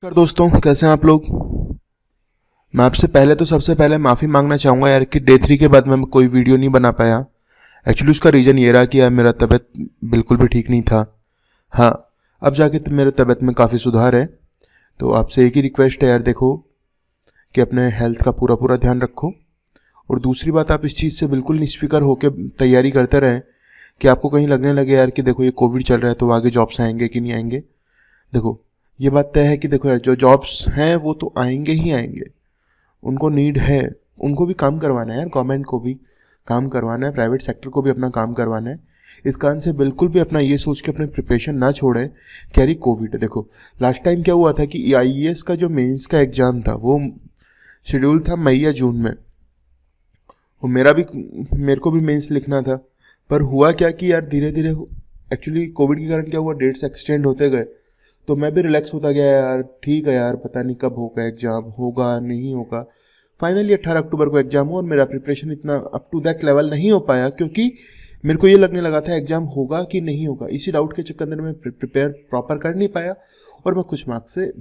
नमस्कार दोस्तों, कैसे हैं आप लोग। मैं आपसे पहले तो सबसे पहले माफ़ी मांगना चाहूँगा यार कि डे 3 के बाद मैं कोई वीडियो नहीं बना पाया। एक्चुअली उसका रीज़न ये रहा कि यार मेरा तबीयत बिल्कुल भी ठीक नहीं था। हाँ, अब जाके तो मेरे तबीयत में काफ़ी सुधार है। तो आपसे एक ही रिक्वेस्ट है यार, देखो कि अपने हेल्थ का पूरा पूरा ध्यान रखो। और दूसरी बात, आप इस चीज़ से बिल्कुल निश्फिक्र होकर तैयारी करते रहें कि आपको कहीं लगने लगे यार कि देखो ये कोविड चल रहा है तो आगे जॉब्स आएंगे कि नहीं आएंगे। देखो, ये बात तय है कि देखो यार, जो जॉब्स हैं वो तो आएंगे ही आएंगे, उनको नीड है, उनको भी काम करवाना है यार, गवर्नमेंट को भी काम करवाना है, प्राइवेट सेक्टर को भी अपना काम करवाना है। इस कारण से बिल्कुल भी अपना ये सोच के अपने प्रिपरेशन ना छोड़े कि यार ये कोविड है। देखो लास्ट टाइम क्या हुआ था कि आईएएस का जो मेंस का एग्ज़ाम था वो शेड्यूल था मई या जून में। वो मेरे को भी मेंस लिखना था, पर हुआ क्या कि यार धीरे धीरे एक्चुअली कोविड के कारण क्या हुआ, डेट्स एक्सटेंड होते गए। तो मैं भी रिलैक्स होता गया यार, ठीक है यार, पता नहीं कब होगा एग्ज़ाम, होगा नहीं होगा। फाइनली 18 अक्टूबर को एग्ज़ाम हुआ और मेरा प्रिपरेशन इतना अप टू दैट लेवल नहीं हो पाया, क्योंकि मेरे को ये लगने लगा था एग्ज़ाम होगा कि नहीं होगा। इसी डाउट के चक्कर में मैं प्रिपेयर प्रॉपर कर नहीं पाया और मैं कुछ मार्क्स से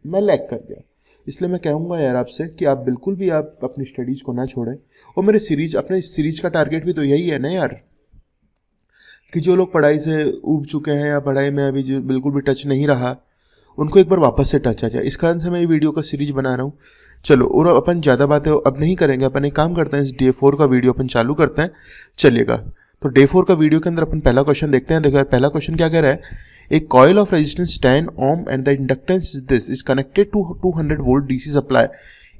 मैं लैग कर गया। इसलिए मैं कहूँगा यार आपसे कि आप बिल्कुल भी आप अपनी स्टडीज़ को ना छोड़ें। और मेरे सीरीज, अपने सीरीज का टारगेट भी तो यही है ना यार, कि जो लोग पढ़ाई से ऊब चुके हैं या पढ़ाई में अभी जो बिल्कुल भी टच नहीं रहा, उनको एक बार वापस से टच आ जाए। इस कारण से मैं ये वीडियो का सीरीज बना रहा हूँ। चलो, और अपन ज़्यादा बातें अब नहीं करेंगे, अपन एक काम करते हैं, इस डे 4 का वीडियो अपन चालू करते हैं। चलिएगा, तो डे 4 का वीडियो के अंदर अपन पहला क्वेश्चन देखते हैं। देखो यार, पहला क्वेश्चन क्या कह रहा है, a coil of resistance 10 ohm and the inductance is this is connected to 200 volt DC supply,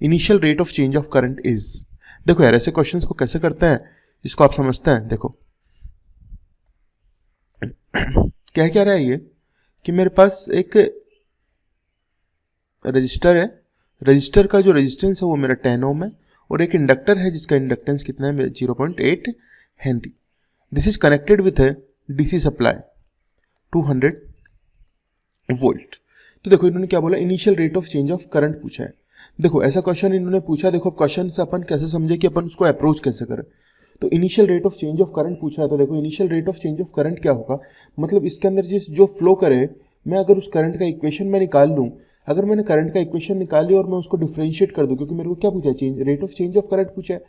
initial rate of change of current is. देखो यार, ऐसे क्वेश्चन को कैसे करते हैं इसको आप समझते हैं। देखो क्या क्या रहा है ये, कि मेरे पास एक रजिस्टर है, रजिस्टर का जो रेजिस्टेंस है वो मेरा 10 ओम है, और एक इंडक्टर है जिसका इंडक्टेंस कितना है, 0.8 Henry. This is connected with है डीसी सप्लाई 200 वोल्ट। तो देखो इन्होंने क्या बोला, initial rate of change of current पूछा है। देखो ऐसा क्वेश्चन इन्होंने पूछा, देखो क्वेश्चन से अपन कैसे समझे कि अपन उसको अप्रोच कैसे करें। तो initial rate of change of current पूछा है, तो देखो initial rate of change of current क्या होगा, मतलब इसके अंदर जिस जो फ्लो करे, मैं अगर उस करंट का इक्वेशन में निकाल लूँ, अगर मैंने करंट का इक्वेशन निकाल लिया और मैं उसको डिफरेंशिएट कर दूँ, क्योंकि मेरे को क्या पूछा है, change rate of change of current पूछा है,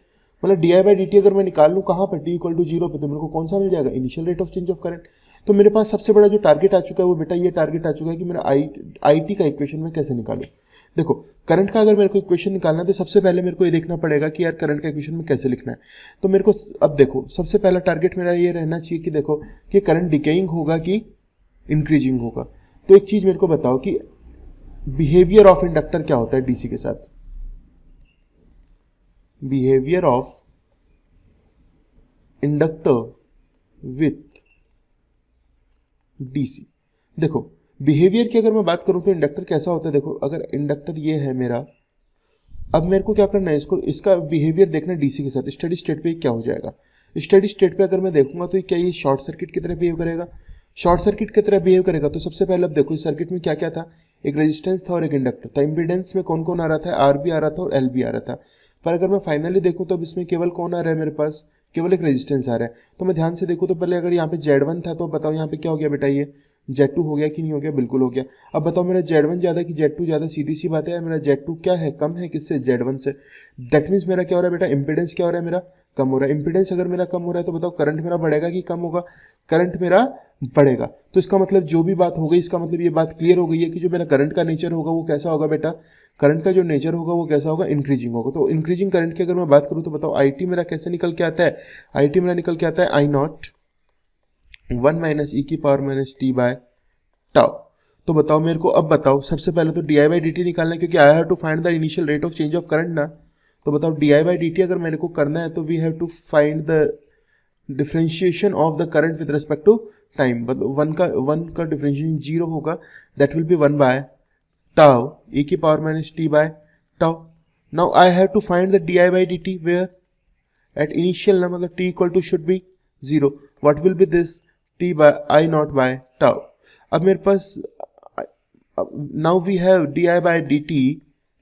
मतलब D i by d t अगर मैं निकाल लूँ कहाँ पर, टी इक्वल टू 0 पे, तो मेरे को कौन सा मिल जाएगा, initial rate of change of current. तो मेरे पास सबसे बड़ा जो टारगेट आ चुका है वो बेटा ये टारगेट आ चुका है कि मेरा आई टी का इक्वेशन में कैसे निकालूं। देखो करंट का अगर मेरे को इक्वेशन निकालना है तो सबसे पहले मेरे को ये देखना पड़ेगा कि यार करंट का इक्वेशन में कैसे लिखना है। तो मेरे को अब देखो सबसे पहला टारगेट मेरा ये रहना चाहिए कि देखो कि करंट डिकेइंग होगा कि इंक्रीजिंग होगा। तो एक चीज मेरे को बताओ कि बिहेवियर ऑफ इंडक्टर क्या होता है डीसी के साथ। Behaviour of inductor with DC. देखो बिहेवियर की अगर मैं बात करूं तो इंडक्टर कैसा होता है, देखो अगर इंडक्टर ये है मेरा, अब मेरे को क्या करना है, इसको इसका बिहेवियर देखना है डीसी के साथ। स्टेडी स्टेट पे क्या हो जाएगा, स्टेडी स्टेट पे अगर मैं देखूंगा तो क्या ये शॉर्ट सर्किट की तरह बिहेव करेगा, शॉर्ट सर्किट की तरह बिहेव करेगा। तो सबसे पहले अब देखो इस सर्किट में क्या क्या था, एक रेजिस्टेंस था और एक इंडक्टर था। इंपीडेंस में कौन कौन आ रहा था, आर भी आ रहा था और एल भी आ रहा था। पर अगर मैं फाइनली देखूँ तो अब इसमें केवल कौन आ रहा है, मेरे पास केवल एक रेजिस्टेंस आ रहा है। तो मैं ध्यान से देखूँ तो पहले अगर यहाँ पे Z1 था तो बताओ यहाँ पे क्या हो गया बेटा, ये Z2 हो गया कि नहीं हो गया, बिल्कुल हो गया। अब बताओ मेरा Z1 ज़्यादा कि Z2 ज़्यादा, सीधी सी बात है, मेरा Z2 क्या है, कम है किससे, Z1 से। दैट मीन्स मेरा क्या हो रहा है बेटा, इंपीडेंस क्या हो रहा है मेरा, कम हो रहा है। इंपीडेंस अगर मेरा कम हो रहा है तो बताओ करंट मेरा बढ़ेगा कि कम होगा, करंट मेरा बढ़ेगा। तो इसका मतलब जो भी बात हो गई, इसका मतलब ये बात क्लियर हो गई है कि जो मेरा करंट का नेचर होगा वो कैसा होगा बेटा, करंट का जो नेचर होगा वो कैसा होगा, इंक्रीजिंग होगा। तो इंक्रीजिंग करंट की अगर मैं बात करूँ तो बताओ आई टी मेरा कैसे निकल के आता है, आई टी मेरा निकल के आता है आई नॉट 1 माइनस ई की power minus t by tau. तो बताओ मेरे को, अब बताओ सबसे पहले तो d i by d t निकालना है, क्योंकि I have to find the initial rate of change of current ना। तो बताओ d i by d t अगर मेरे को करना है तो we have to find the differentiation of the current with respect to time. मतलब वन का डिफरेंशिएशन 0 होगा, that will be 1 by tau e की power minus t by tau. Now I have to find the d i by d t where at initial ना, मतलब t equal to should be 0, what will be this, t by i naught by tau. अब मेरे पास now we have d i by d t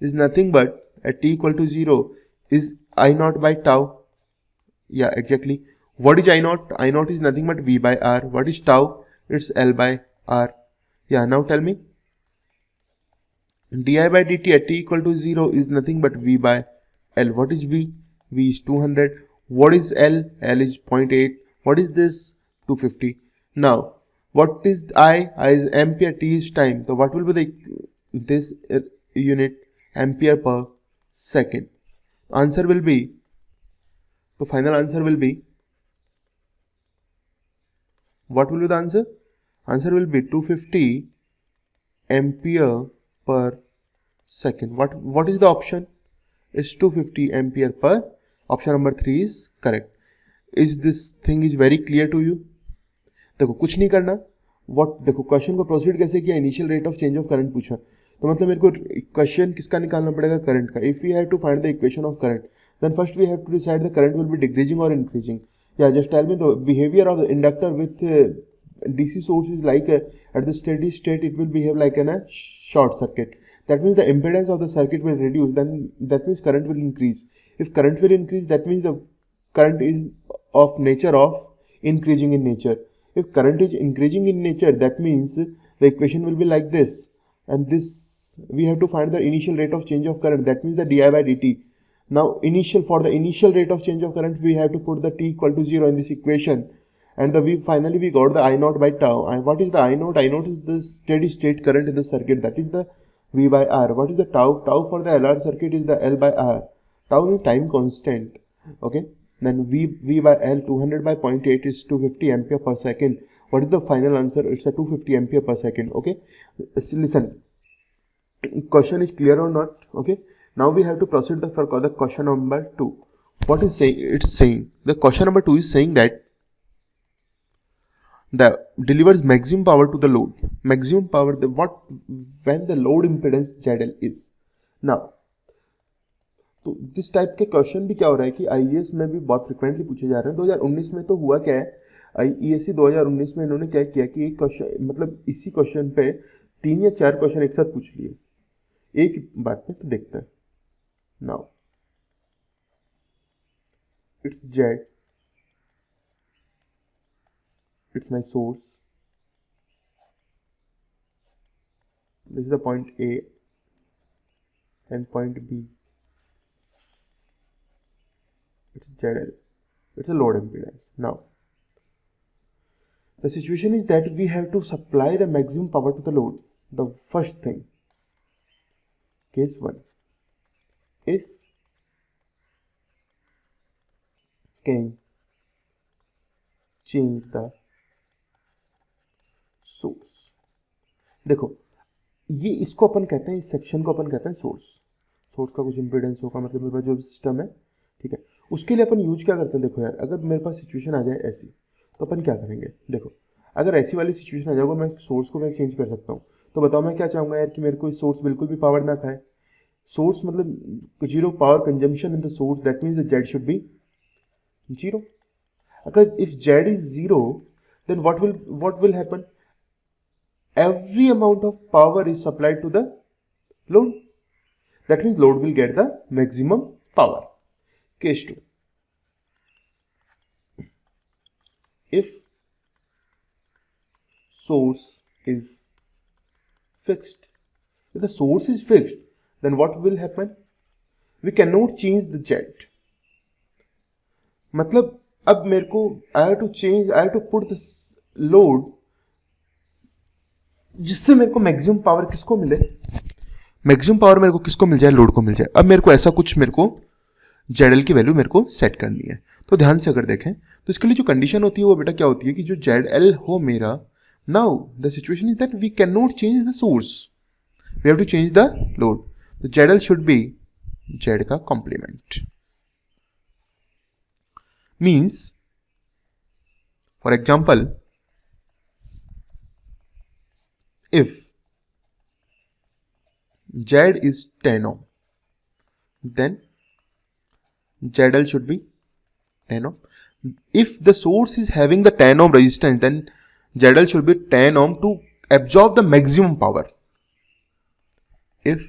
is nothing but at t equal to 0 is i naught by tau. या exactly, what is I naught? I naught is nothing but V by R. What is tau? It's L by R. Yeah, now tell me. di by dt at t equal to 0 is nothing but v by L. What is V? V is 200. What is L? L is 0.8. What is this? 250. Now, what is I? I is ampere, T is time. So what will be this unit? Ampere per second. Answer will be, the final answer will be, what will be the answer? Answer will be 250 ampere per second. What is the option? Is 250 ampere per. Option number 3 is correct. Is this thing is very clear to you? देखो कुछ नहीं करना. देखो question को proceed कैसे किया, initial rate of change of current पूछा, तो मतलब मेरे को क्वेश्चन किसका निकालना पड़ेगा, करंट का. If we have to find the equation of current, then first we have to decide the current will be decreasing और इंक्रीजिंग. या just tell me the behaviour of the inductor with DC source is like at the steady state it will behave like a short circuit. That means the impedance of the circuit will reduce, then that means current will increase. If current will increase, that means the current is of nature of increasing in nature. If current is increasing in nature, that means the equation will be like this, and this we have to find the initial rate of change of current, that means the di by dt. Now for the initial rate of change of current we have to put the t equal to 0 in this equation, and finally we got the I naught by tau. What is the I naught? I naught is the steady state current in the circuit, that is the V by R. What is the tau? Tau for the LR circuit is the L by R. Tau is time constant. Okay, then V by L 200 by 0.8 is 250 ampere per second. What is the final answer? It's a 250 ampere per second. Okay, listen, question is clear or not? Okay, now we have to proceed for the question number 2. What is saying? It's saying the question number 2 is saying that the delivers maximum power to the load. Maximum power when the load impedance ZL is. Now, तो this type के question भी क्या हो रहा है कि IAS में भी बहुत फ्रिक्वेंटली पूछे जा रहे हैं. 2019 में तो हुआ क्या है, आईईएससी 2019 में इन्होंने क्या किया कि एक क्वेश्चन मतलब इसी क्वेश्चन पे 3 या 4 क्वेश्चन एक साथ पूछ लिए एक बात में. तो देखते हैं. Now it's Z, it's my source, this is the point A and point B, it's ZL, it's a load impedance. Now the situation is that we have to supply the maximum power to the load. The first thing, case 1, if can change the source. देखो ये इसको अपन कहते हैं, इस section को अपन कहते हैं source. Source का कुछ इंपीडेंस होगा, मतलब मेरे पास जो सिस्टम है, ठीक है, उसके लिए अपन यूज क्या करते हैं. देखो यार, अगर मेरे पास सिचुएशन आ जाए ऐसी, तो अपन क्या करेंगे. देखो अगर ऐसी वाली सिचुएशन आ जाएगा, मैं सोर्स को मैं चेंज कर सकता हूँ. तो बताओ मैं क्या चाहूँगा यार कि मेरे को सोर्स बिल्कुल भी पावर ना खाए. सोर्स मतलब 0 power consumption in the source, that means the Z should be 0. अगर if Z is 0, then what will happen? Every amount of power is supplied to the load. That means load will get the maximum power. Case 2. If source is fixed, if the source is fixed, then what will happen? We cannot change the jet. मतलब अब मेरे को I have to put this load जिससे मेरे को maximum power किसको मिले, maximum power मेरे को किसको मिल जाए, लोड को मिल जाए. अब मेरे को ऐसा कुछ मेरे को ZL की वैल्यू मेरे को सेट करनी है. तो ध्यान से अगर देखें तो इसके लिए जो कंडीशन होती है वो बेटा क्या होती है कि जो ZL हो मेरा, now the situation is that we can not change the source, we have to change the load. तो ZL शुड बी Z का complement. Means for example, if Z is 10 ohm, then ZL should be 10 ohm. If the source is having the 10 ohm resistance, then ZL should be 10 ohm to absorb the maximum power. If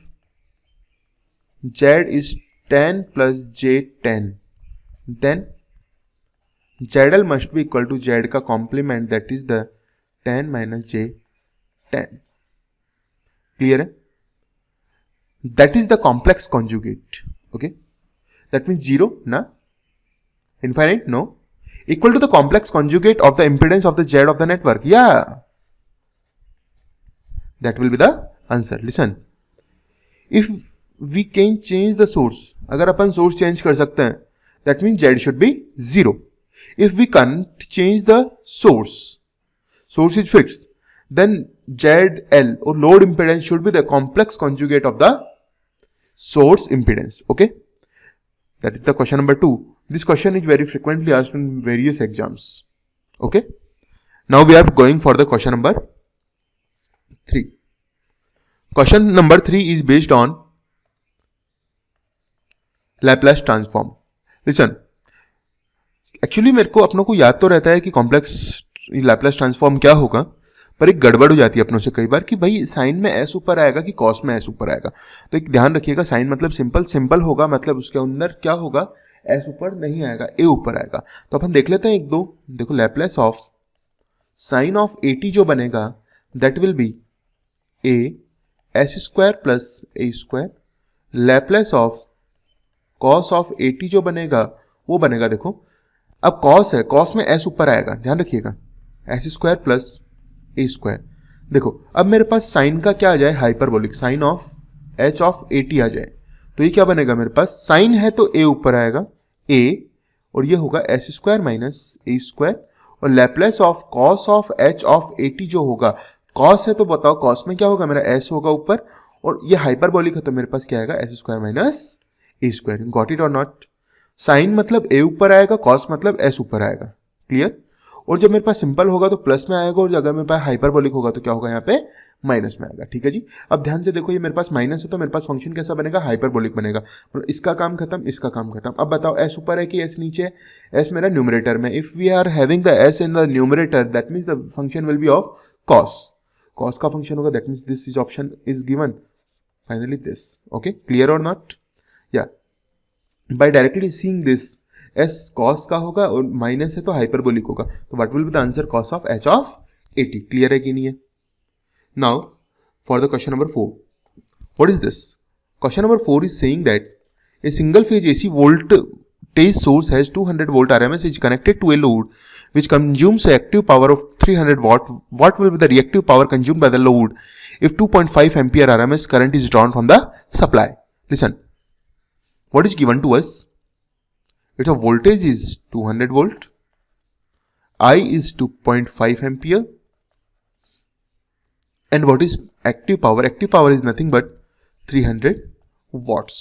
Z is 10 plus J10, then ZL must be equal to Z का complement, that is the 10 minus J10. Clear है. that is the complex conjugate. Okay, that means 0 na, infinite no, equal to the complex conjugate of the impedance of the Z of the network. Yeah, that will be the answer. Listen, if we can change the source, अगर अपन source change कर सकते हैं, that means Z should be 0. If we can't change the source is fixed, then ZL or load impedance should be the complex conjugate of the source impedance. Okay, that is the question number 2. This question is very frequently asked in various exams. Okay, now we are going for the question number 3. Question number 3 is based on Laplace transform. Listen, actually मेरे को अपनों को याद तो रहता है कि complex Laplace transform क्या होगा, पर एक गड़बड़ हो जाती है अपनों से कई बार कि भाई साइन में एस ऊपर आएगा कि कॉस में एस ऊपर आएगा. तो एक ध्यान रखिएगा, साइन मतलब सिंपल होगा, मतलब उसके अंदर क्या होगा, एस ऊपर नहीं आएगा, ए ऊपर आएगा. तो अपन देख लेते हैं एक दो. देखो, Laplace of sine of a T जो बनेगा that will B A S square plus a square. Laplace of cos of a T जो बनेगा वो बनेगा, देखो अब कॉस है, कॉस में एस ऊपर आएगा, ध्यान रखिएगा, s square plus a square. देखो अब मेरे पास साइन का क्या आ जाए, hyperbolic, sine of h of a t आ जाए. तो ये क्या बनेगा, मेरे पास साइन है तो ए ऊपर आएगा, ए, और ये होगा एस स्क्वायर माइनस ए स्क्वायर. और Laplace of cos of h of a T जो होगा, कॉस है तो बताओ कॉस में क्या होगा, मेरा एस होगा ऊपर, और ये हाइपरबोलिक है तो मेरे पास क्या आएगा, S square minus A square. Got it और नॉट? साइन मतलब ए ऊपर आएगा, कॉस मतलब एस ऊपर आएगा. क्लियर? और जब मेरे पास सिंपल होगा तो प्लस में आएगा, और अगर मेरे पास हाइपरबोलिक होगा तो क्या होगा, यहाँ पे माइनस में आएगा. ठीक है जी. अब ध्यान से देखो, ये मेरे पास माइनस है तो मेरे पास फंक्शन कैसा बनेगा, हाइपरबोलिक बनेगा. इसका काम खत्म, इसका काम खत्म. अब बताओ एस ऊपर है कि एस नीचे है? एस मेरा न्यूमरेटर में. If we are having the s in the numerator, that means the function will be of cos. Cos का फंक्शन होगा, that means this is option is given. Finally this. Okay, clear और not? या by directly seeing this, s cos का होगा और minus है तो hyperbolic होगा. तो what will be the answer, cos of h of a t. Clear है कि नहीं है? Now for the question number 4, what is this? Question number 4 is saying that a single phase AC voltage source has 200 volt RMS is connected to a load which consumes a active power of 300 watt. What will be the reactive power consumed by the load if 2.5 ampere RMS current is drawn from the supply? Listen, what is given to us? Its voltage is 200 volt, I is 2.5 ampere, and what is active power? Active power is nothing but 300 watts.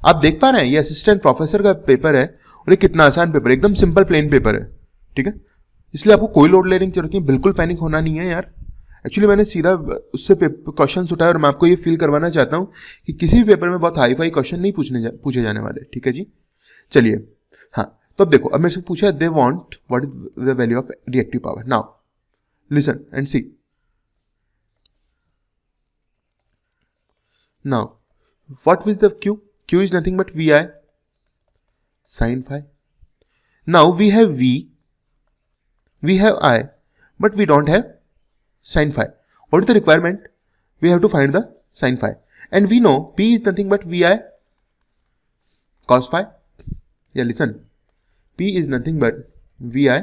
आप देख पा रहे हैं ये assistant professor का paper है, और ये कितना आसान पेपर है, एकदम सिंपल प्लेन पेपर है. ठीक है, इसलिए आपको कोई लोड लेने की जरूरत नहीं, बिल्कुल पैनिक होना नहीं है यार. एक्चुअली मैंने सीधा उससे क्वेश्चन उठाया और मैं आपको ये फील करवाना चाहता हूँ कि किसी भी पेपर में बहुत हाई फाई क्वेश्चन नहीं पूछे जाने वाले. ठीक है जी, चलिए. हाँ, तो अब देखो, अब मेरे से पूछा they want what is the value of reactive power. Now listen and see. Now what will the Q? Q is nothing but VI sin phi. Now we have V, we have I, but we don't have sin phi. What is the requirement? We have to find the sin phi. And we know P is nothing but VI cos phi. Yeah, listen. P is nothing but VI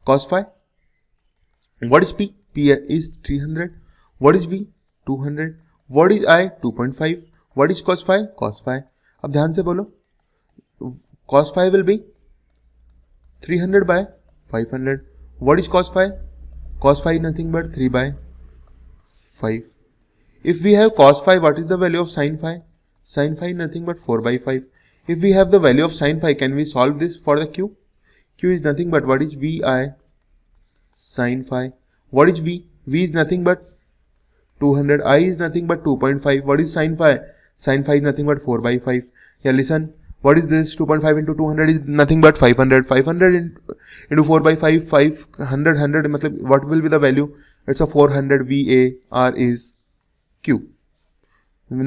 cos phi. What is P? P is 300. What is V? 200. What is I? 2.5. What is cos phi? Cos phi. अब ध्यान से बोलो, cos phi will be 300 by 500. What is cos phi? Cos phi nothing but 3 by 5. If we have cos phi, what is the value of sin phi? Sin phi nothing but 4 by 5. If we have the value of sin phi, can we solve this for the Q? Q is nothing but what is VI sin phi. What is V? V is nothing but 200. I is nothing but 2.5. What is sin phi? Sin phi is nothing but 4 by 5. Yeah, listen. What is this? 2.5 into 200 is nothing but 500. 500 into 4 by 5, 500, 100. मतलब what will be the value? It's a 400. VAR is Q.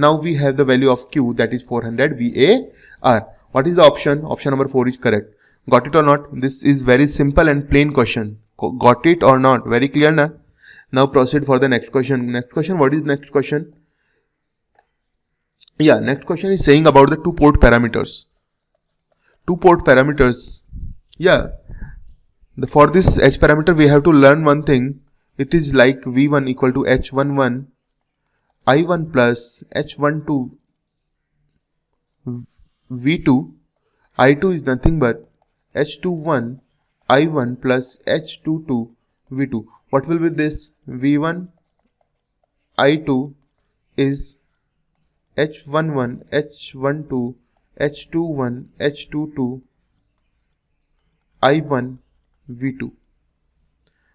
Now we have the value of Q, that is 400 VAR. What is the option? Option number 4 is correct. Got it or not? This is very simple and plain question. Got it or not? Very clear na? Now proceed for the next question. Next question. What is next question? Yeah, next question is saying about the two port parameters. Two port parameters. Yeah, for this h parameter we have to learn one thing. It is like v1 equal to h11 i1 plus h12 v2. I2 is nothing but h21 i1 plus h22 v2. What will be this? v1 i2 is h11 h12 h21 h22 i1 v2.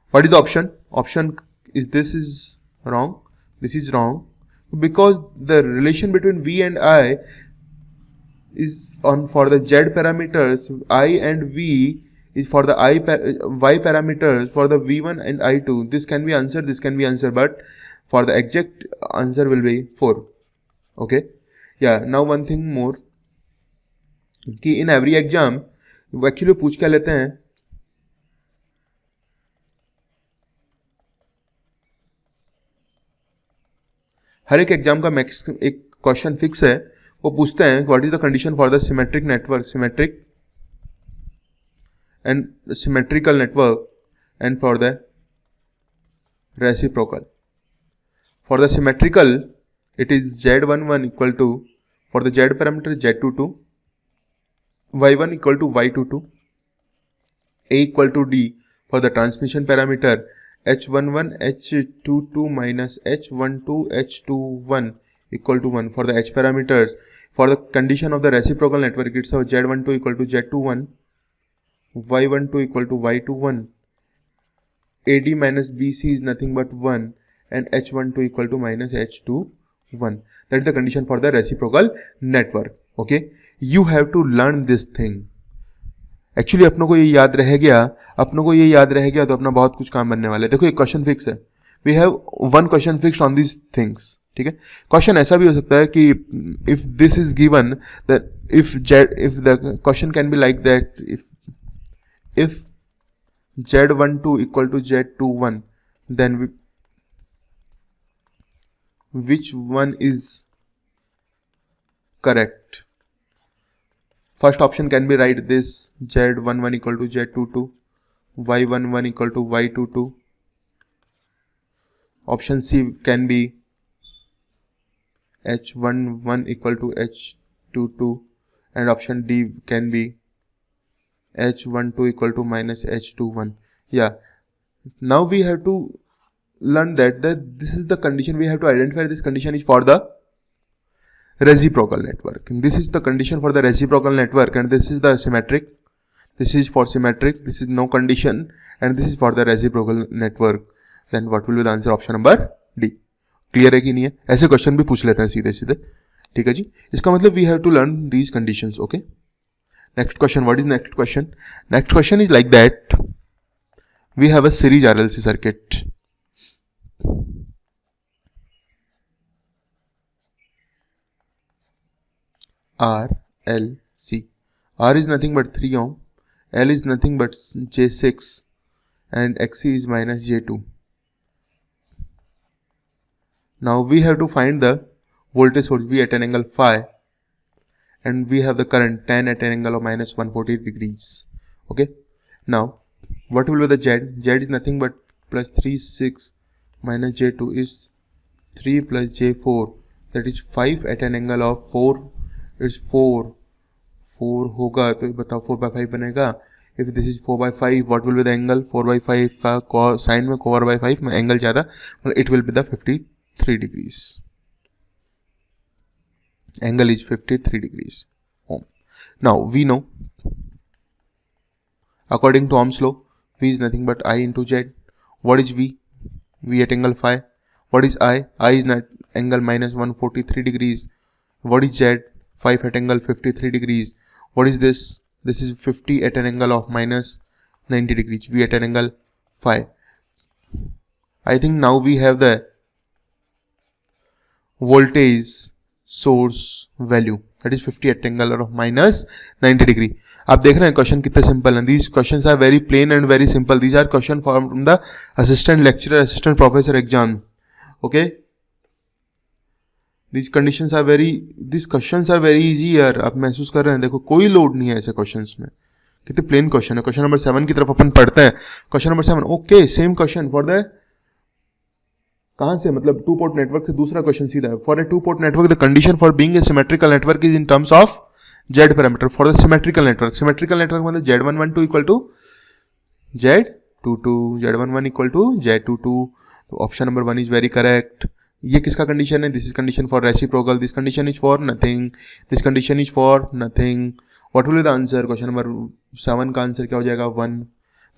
What is the option? Option is this is wrong. This is wrong because the relation between v and I is on for the z parameters. I and v is for the y parameters for the v1 and i2. This can be answered. This can be answered, but for the exact answer will be 4. Okay. Yeah. Now one thing more. कि in every exam वो actually पूछ क्या लेते हैं, हर एक exam का max एक question fix है. वो पूछते हैं what is the condition for the symmetric network, symmetric and symmetrical network and for the reciprocal. For the symmetrical it is z11 equal to, for the z parameter z22, y1 equal to y22, a equal to d. For the transmission parameter h11 h22 minus h12 h21 equal to 1. For the h parameters, for the condition of the reciprocal network, it's z12 equal to z21, y12 equal to y21, ad minus bc is nothing but 1, and h12 equal to minus h21. That is the condition for the reciprocal network. Okay, you have to learn this thing. Actually अपनों को ये याद रह गया, तो अपना बहुत कुछ काम बनने वाला है. देखो एक क्वेश्चन फिक्स है. We have one question fix on this things. ठीक है. क्वेश्चन ऐसा भी हो सकता है कि if this is given that if the question can be like that if z12 equal to z21 then which one is correct? First option can be right this z11 equal to z22, y11 equal to y22. Option C can be h11 equal to h22, and option D can be h12 equal to minus h21. Yeah, now we have to learn that this is the condition. We have to identify this condition is for the reciprocal network. This is the condition for the reciprocal network, and this is the symmetric. This is for symmetric. This is no condition, and this is for the reciprocal network. Then what will be the answer? Option number D. Clear है कि नहीं है? ऐसे question भी पूछ लेते हैं सीधे सीधे. ठीक है जी. इसका मतलब we have to learn these conditions. Okay. Next question. What is next question? Next question is like that. We have a series RLC circuit. RLC. R is nothing but 3 ohm, L is nothing but J6, and XC is minus J2. Now we have to find the voltage source V at an angle phi, and we have the current 10 at an angle of minus 140 degrees. Okay. Now what will be the Z? Z is nothing but plus 3 6 minus J2 is 3 plus J4, that is 5 at an angle of 4 is 4 होगा तो बताओ 4/5 बनेगा. If this is 4/5 what will be the angle? 4/5 का sine में 4/5 में angle ज़्यादा, मतलब it will be the 53 degrees. Angle is 53 degrees. Now we know according to Ohm's law, V is nothing but I into Z. What is V? V at angle phi. What is I? I is not angle minus 143 degrees. What is Z? 5 at angle 53 degrees. What is this? This is 50 at an angle of minus 90 degrees. V at an angle phi. I think now we have the voltage source value, that is 50 at angle of minus 90 degree. आप देख रहे हैं question कितने simple हैं. These questions are very plain and very simple. These are question from the assistant lecturer, assistant professor exam. Okay. This questions are very easy यार, आप महसूस कर रहे हैं, देखो कोई लोड नहीं है ऐसे क्वेश्चंस में, कितने प्लेन क्वेश्चन है। क्वेश्चन नंबर 7 की तरफ अपन पढ़ते हैं। Question number 7, okay same question for the, कहां से, मतलब टू पोर्ट नेटवर्क से दूसरा क्वेश्चन सीधा है। For a two port network the condition for being a symmetrical network is in terms of Z parameter. For the symmetrical network मतलब Z11 equal to Z22, Z11 equal to Z22। तो option number 1 is very correct. ये किसका condition है? This is condition for reciprocal, this condition is for nothing, this condition is for nothing. What will be the answer? Question number 7 का answer क्या हो जाएगा? 1।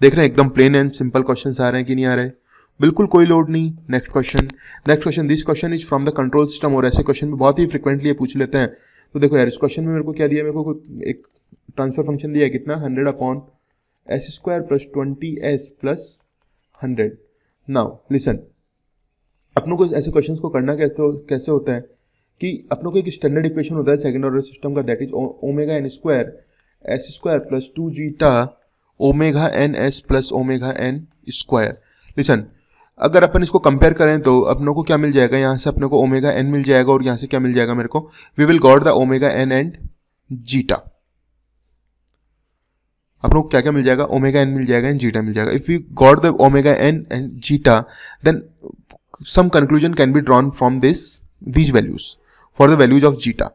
देख रहे हैं एकदम प्लेन एंड सिंपल क्वेश्चन आ रहे हैं कि नहीं आ रहे? बिल्कुल कोई लोड नहीं। Next question, this question is from the control system. और ऐसे क्वेश्चन भी बहुत ही फ्रिक्वेंटली पूछ लेते हैं। तो देखो यार, इस क्वेश्चन में मेरे को क्या दिया, मेरे को एक ट्रांसफर फंक्शन दिया है, कितना, 100 upon s² plus 20s plus 100। Now listen, अपनों को ऐसे क्वेश्चंस को करना कैसे होता है कि अपनों को एक स्टैंडर्ड इक्वेशन होता है सेकंड ऑर्डर सिस्टम का, that is omega n square s² plus 2 zeta omega n s plus omega n square. Listen, अगर अपन इसको कंपेयर करें तो अपनों को क्या मिल जाएगा, यहाँ से अपने को ओमेगा n मिल जाएगा और यहाँ से क्या मिल जाएगा मेरे को, we will got the omega n and zeta. अपनों को क्या क्या मिल जाएगा, ओमेगा n मिल जाएगा एंड जीटा मिल जाएगा। If you got the omega n and zeta, then some conclusion can be drawn from these values for the values of zeta.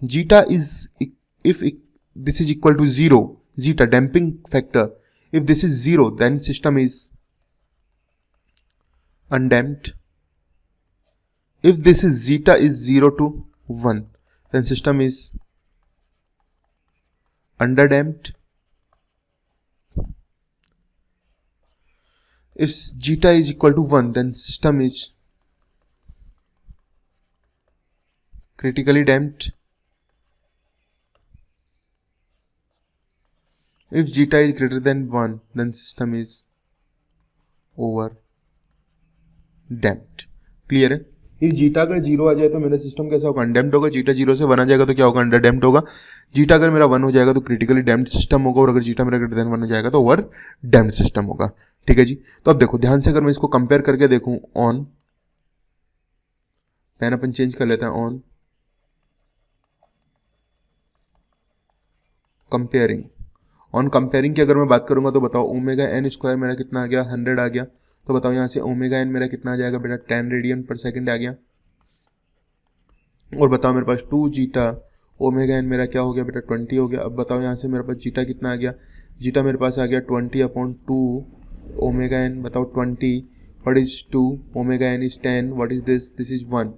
Zeta is, if this is equal to 0, zeta damping factor, if this is 0 then system is undamped. If this is zeta is 0 to 1 then system is underdamped. If zeta is equal to 1 then system is critically damped. If zeta is greater than 1 then system is over damped. Clear है? इस zeta अगर 0 आ जाए तो मेरा system कैसा होगा, undamped होगा। Zeta 0 से 1 आ जाएगा तो क्या होगा, अंडर डैम्प्ड होगा। जीटा अगर मेरा 1 हो जाएगा तो क्रिटिकली डैम्प्ड सिस्टम होगा, और अगर जीटा मेरा ग्रेटर देन 1 हो जाएगा तो ओवर डैम्प्ड सिस्टम होगा। ठीक है जी। तो अब देखो ध्यान से, अगर मैं इसको कंपेयर करके देखूं, ऑन पेन अपन चेंज कर लेते हैं, ऑन कंपेयरिंग की अगर मैं बात करूंगा तो बताओ ओमेगा n स्क्वायर मेरा कितना आ गया, 100 आ गया। तो बताओ यहाँ से ओमेगा n मेरा कितना आ जाएगा बेटा, 10 रेडियन पर सेकंड आ गया। और बताओ मेरे पास 2 जीटा ओमेगा n मेरा क्या हो गया बेटा, 20 हो गया। अब बताओ यहाँ से मेरे पास जीटा कितना आ गया, जीटा मेरे पास आ गया 20/2 ओमेगा n। बताओ 20 what is 2, omega n is 10, what is this is 1।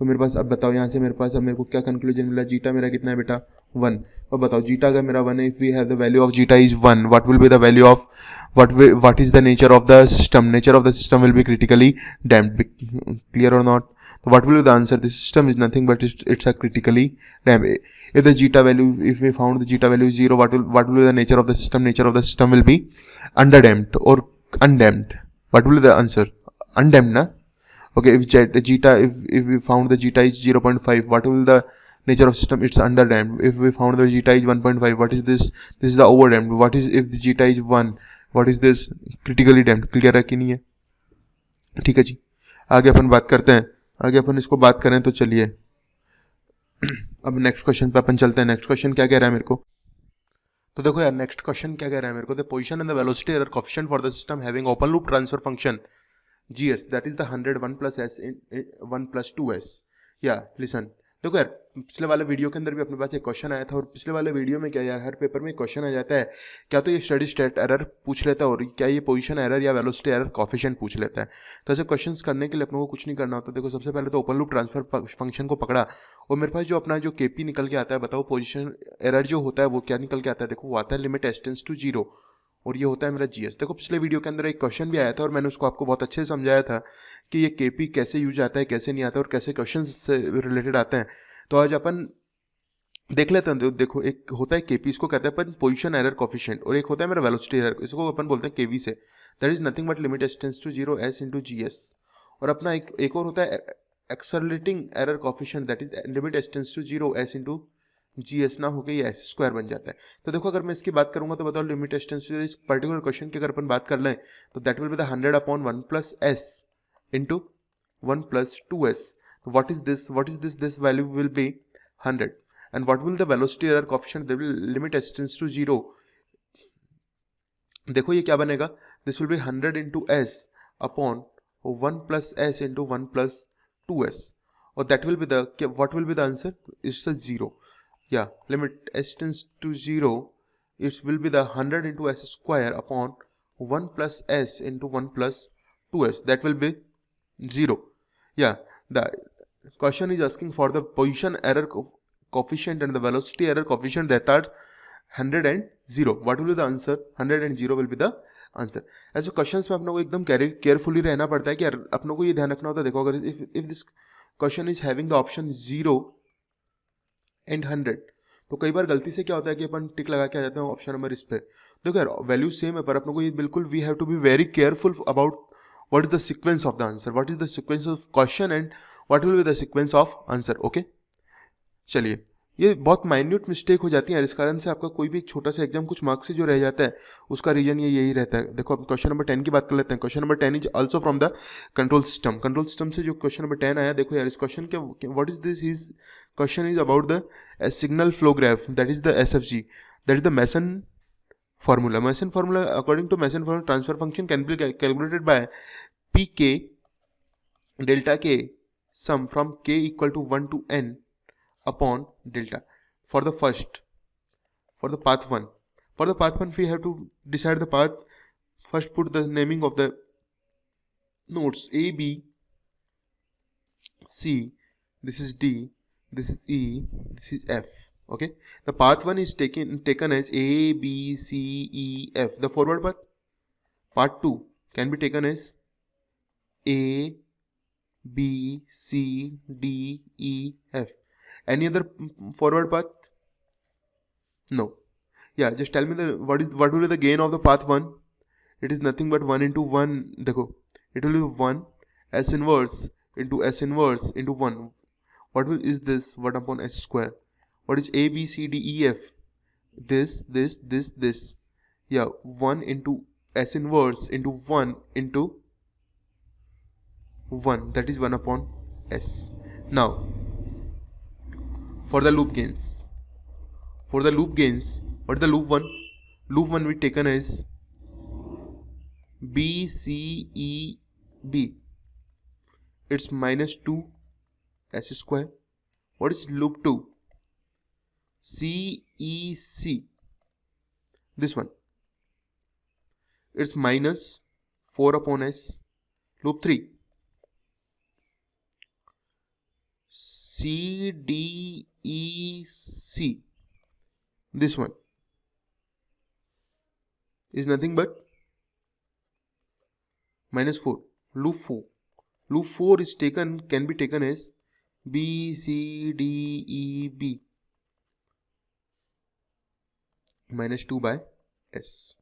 तो मेरे पास अब बताओ यहाँ से मेरे पास अब मेरे को क्या कंक्लूजन मिला, जीटा मेरा कितना है बेटा, 1। अब बताओ जीटा अगर मेरा 1 है, if we have the value of zeta is 1, what will be the value of what is the nature of the system, nature of the system will be critically damped. Clear और not? So what will be the answer? The system is nothing but it's a critically damped. If the zeta value, if we found the zeta value is 0, what will be the nature of the system? Nature of the system will be underdamped or undamped. What will be the answer? Undamped, na? Okay. If we found the zeta is 0.5, what will be the nature of system? It's underdamped. If we found the zeta is 1.5, what is this? This is the overdamped. What is if the zeta is 1? What is this? Critically damped. Clear है कि नहीं है? ठीक है जी। आगे अपन बात करते हैं। आगे अपन इसको बात करें तो चलिए अब नेक्स्ट क्वेश्चन पे अपन चलते हैं। नेक्स्ट क्वेश्चन क्या कह रहा है मेरे को, तो देखो यार नेक्स्ट क्वेश्चन क्या कह रहा है मेरे को, the position and the velocity error coefficient for the system having open loop transfer function GS that is the 100 1 plus s 1 plus 2s। या लिसन, देखो यार पिछले वाले वीडियो के अंदर भी अपने पास एक क्वेश्चन आया था, और पिछले वाले वीडियो में क्या यार हर पेपर में क्वेश्चन आ जाता है, क्या तो ये स्टडी स्टेट एरर पूछ लेता है और क्या ये पोजीशन एरर या वेलोसिटी एरर कोएफिशिएंट पूछ लेता है। तो ऐसे क्वेश्चंस करने के लिए अपनों को कुछ नहीं करना होता। देखो सबसे पहले तो ओपन लूप ट्रांसफर फंक्शन को पकड़ा, और मेरे पास जो अपना जो KP निकल के आता है, बताओ पोजीशन एरर जो होता है वो क्या निकल के आता है, देखो वो आता है लिमिट s टेंड्स टू 0, और ये होता है मेरा GS। देखो पिछले वीडियो के अंदर एक क्वेश्चन भी आया था और मैंने उसको आपको बहुत अच्छे से समझाया था कि ये KP कैसे यूज आता है, कैसे नहीं आता और कैसे क्वेश्चन से रिलेटेड आते हैं। तो आज अपन देख लेते हैं। देखो एक होता है KP, इसको कहते हैं अपन पोजीशन एरर कोएफिशिएंट, और एक होता है मेरा वेलोसिटी एरर, इसको अपन बोलते हैं KV से। That is nothing but limit s tends to 0 s into GS। और अपना एक और होता है accelerating error coefficient, that is limit s tends to 0 s into GS ना होके ये s स्क्वायर बन जाता है। तो देखो अगर मैं इसकी बात करूंगा तो बताओ लिमिट s टेंड्स टू 0 इस पर्टिकुलर क्वेश्चन की अगर अपन बात कर लें तो that will be the 100/1 plus s into 1 plus 2s। what is this, this value will be 100. And what will the velocity error coefficient, they will limit s tends to 0. देखो ये क्या बनेगा, this will be 100 into s upon 1 plus s into 1 plus 2s, or that will be the, what will be the answer, it's a 0. Yeah, limit s tends to 0, it will be the 100 into s square upon 1 plus s into 1 plus 2s, that will be 0. Yeah, the question is asking for the position error coefficient and the velocity error coefficient that are 100 and 0. What will be the answer? 100 and 0 will be the answer. ऐसे questions में अपनों को एकदम carefully रहना पड़ता है कि अपनों को ये ध्यान रखना होता है. देखो अगर if this question is having the option 0 and 100, तो कई बार गलती से क्या होता है कि अपन टिक लगा के आ जाते हैं ऑप्शन नंबर इस पे. देखो यार वैल्यू सेम है पर अपनों को ये बिल्कुल we have to be very careful about what is the sequence of the answer, what is the sequence of question and what will be the sequence of answer. Okay चलिए, ये बहुत minute mistake हो जाती है, इस कारण से आपका कोई भी एक छोटा सा एग्जाम कुछ मार्क्स से जो रह जाता है उसका रीजन ये यही रहता है. देखो अब क्वेश्चन नंबर 10 की बात कर लेते हैं. Question number 10 is also from the control system. Control system से जो क्वेश्चन नंबर 10 आया, देखो यार इस क्वेश्चन के what is this, his question is about the signal flow graph, that is the SFG, that is the Mason formula. Meson formula, according to Meson formula, transfer function can be calculated by pk delta k sum from k equal to 1 to n upon delta for the path 1. For the path 1 we have to decide the path. First put the naming of the nodes a, b, c, this is d, this is e, this is f. Okay, the path 1 is taken as a, b, c, e, f. The forward path, part 2 can be taken as a, b, c, d, e, f. Any other forward path? No. Yeah, just tell me the what will be the gain of the path 1. It is nothing but 1 into 1. देखो, it will be 1 s inverse into s inverse into 1. What will is this 1 upon s square? What is a, b, c, d, e, f? This. Yeah, 1 into s inverse into 1 into 1, that is 1 upon s. Now for the loop gains, what is the loop 1? Loop 1 we taken as b, c, e, b. It's minus 2 s square. What is loop 2? c, e, c. This one, it's minus 4 upon s. Loop 3, c, d, e, c. This one is nothing but minus 4. Loop 4 is can be taken as b, c, d, e, b, minus 2 by s.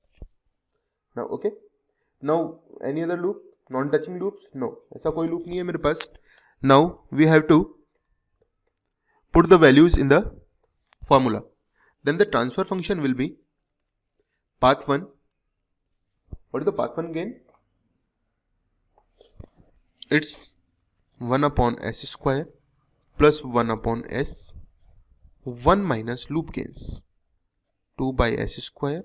Now okay, now any other loop, non touching loops? No, ऐसा कोई loop नहीं है मेरे पास. Now we have to put the values in the formula. Then the transfer function will be path 1. What is the path 1 gain? It's 1 upon s square plus 1 upon s, 1 minus loop gains 2 by s square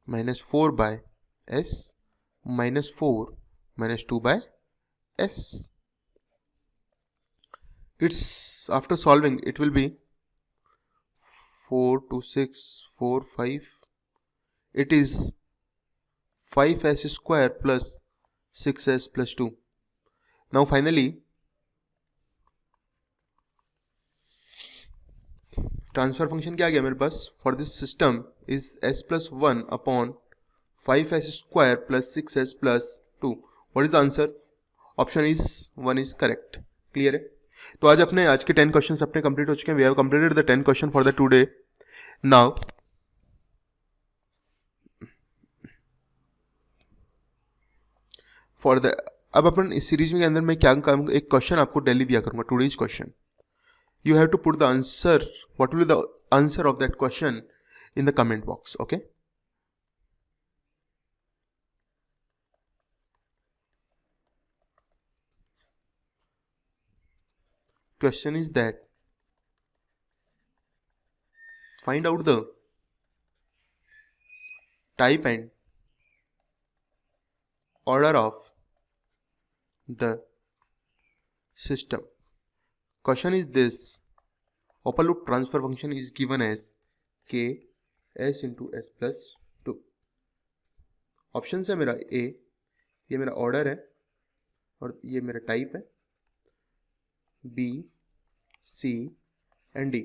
minus 4 by s minus 4 minus 2 by s. It's after solving it will be 4 to 6 4 5. It is 5s square plus 6s plus 2. Now finally transfer function क्या आ गया मेरे पास for this system is s plus 1 upon 5s square plus 6s plus 2. What is the answer? Option is 1 is correct. Clear है? तो आज के 10 questions अपने कंप्लीट हो चुके हैं. We have completed the 10 question for the today. Now for the अब अपन इस सीरीज के अंदर मैं क्या काम, एक क्वेश्चन आपको डेली दिया करूंगा. Today's question, you have to put the answer, what will be the answer of that question in the comment box. Okay, question is that find out the type and order of the system. Question is this: open loop transfer function is given as k s into s plus 2. Option है मेरा ए, ये मेरा order है और ये मेरा type है, B C and D.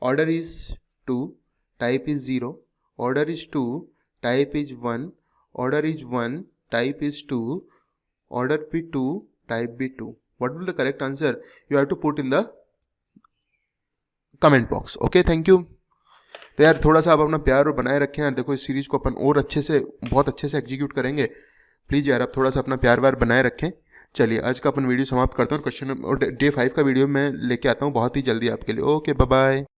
Order is 2, type is 0, order is 2, type is 1, order is 1, type is 2, order be 2, type be 2. What will the correct answer? You have to put in the comment box. Okay, thank you. तो यार थोड़ा सा आप अपना प्यार और बनाए रखें यार. देखो इस सीरीज़ को अपन और अच्छे से, बहुत अच्छे से एग्जीक्यूट करेंगे. प्लीज़ यार आप थोड़ा सा अपना प्यार वार बनाए रखें. चलिए आज का अपन वीडियो समाप्त करता हूँ. क्वेश्चन और डे 5 का वीडियो मैं लेके आता हूँ बहुत ही जल्दी आपके लिए. Okay, bye bye.